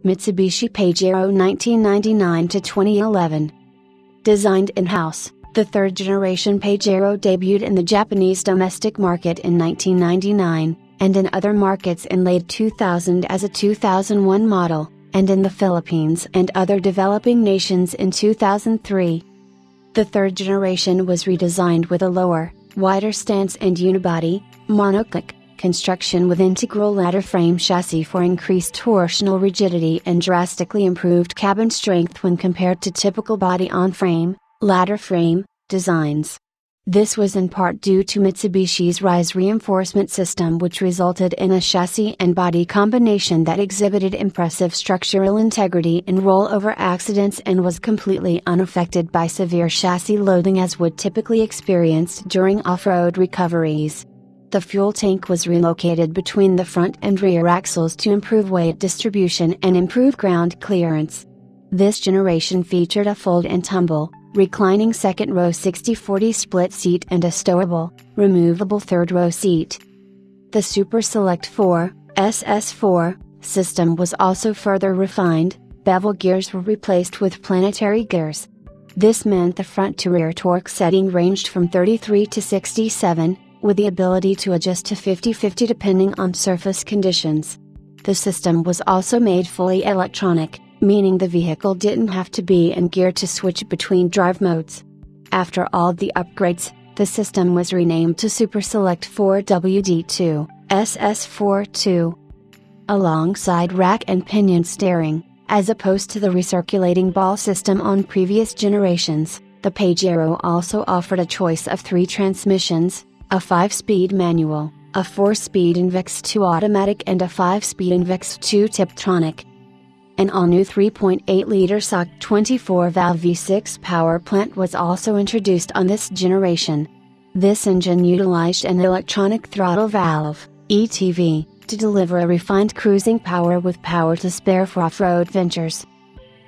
Mitsubishi Pajero 1999 to 2011. Designed in-house, the third-generation Pajero debuted in the Japanese domestic market in 1999, and in other markets in late 2000 as a 2001 model, and in the Philippines and other developing nations in 2003. The third generation was redesigned with a lower, wider stance and unibody, monocoque construction with integral ladder frame chassis for increased torsional rigidity and drastically improved cabin strength when compared to typical body-on-frame, ladder frame designs. This was in part due to Mitsubishi's rise reinforcement system, which resulted in a chassis and body combination that exhibited impressive structural integrity in rollover accidents and was completely unaffected by severe chassis loading as would typically experienced during off-road recoveries. The fuel tank was relocated between the front and rear axles to improve weight distribution and improve ground clearance. This generation featured a fold and tumble, reclining second row 60/40 split seat and a stowable, removable third row seat. The Super Select 4, SS4, system was also further refined. Bevel gears were replaced with planetary gears. This meant the front to rear torque setting ranged from 33 to 67, with the ability to adjust to 50/50 depending on surface conditions. The system was also made fully electronic, meaning the vehicle didn't have to be in gear to switch between drive modes. After all the upgrades, the system was renamed to Super Select 4 WD2, SS42. Alongside rack and pinion steering, as opposed to the recirculating ball system on previous generations, the Pajero also offered a choice of 3 transmissions, a 5-speed manual, a 4-speed Invex 2 automatic and a 5-speed Invex 2 Tiptronic. An all-new 3.8-liter SOC 24-valve V6 power plant was also introduced on this generation. This engine utilized an electronic throttle valve, ETV, to deliver a refined cruising power with power to spare for off-road ventures.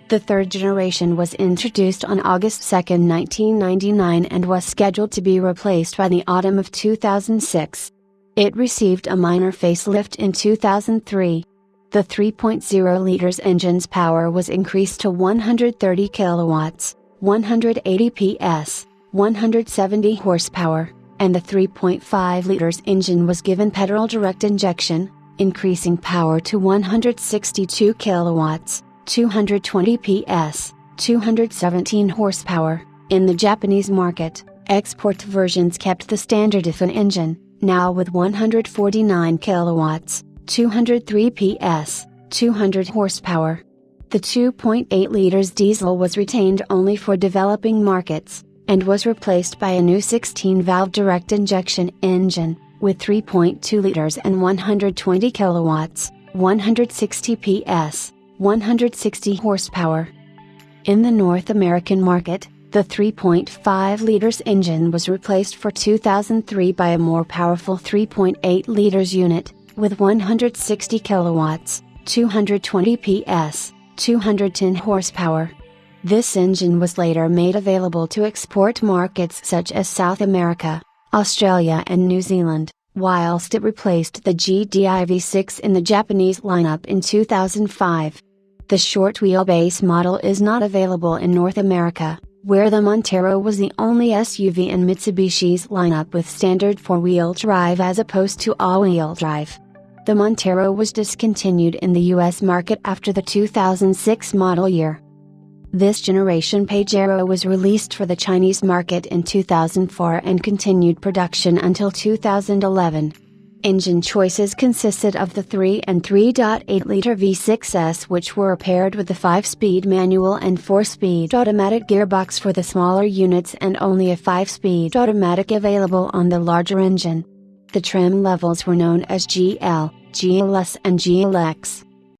The third generation was introduced on August 2, 1999 and was scheduled to be replaced by the autumn of 2006. It received a minor facelift in 2003. The 3.0 liters engine's power was increased to 130 kilowatts, 180 PS, 170 horsepower, and the 3.5 liters engine was given petrol direct injection, increasing power to 162 kilowatts, 220 PS, 217 horsepower. In the Japanese market, export versions kept the standard IFN engine, now with 149 kilowatts, 203 PS, 200 horsepower. The 2.8 liters diesel was retained only for developing markets, and was replaced by a new 16-valve direct injection engine, with 3.2 liters and 120 kilowatts, 160 PS, 160 horsepower. In the North American market, the 3.5 liters engine was replaced for 2003 by a more powerful 3.8 liters unit, with 160 kilowatts, 220 PS, 210 horsepower. This engine was later made available to export markets such as South America, Australia and New Zealand, whilst it replaced the GDI V6 in the Japanese lineup in 2005. The short wheelbase model is not available in North America, where the Montero was the only SUV in Mitsubishi's lineup with standard 4-wheel drive as opposed to all-wheel drive. The Montero was discontinued in the US market after the 2006 model year. This generation Pajero was released for the Chinese market in 2004 and continued production until 2011. Engine choices consisted of the 3 and 3.8-liter V6s, which were paired with the 5-speed manual and 4-speed automatic gearbox for the smaller units and only a 5-speed automatic available on the larger engine. The trim levels were known as GL, GLS and GLX.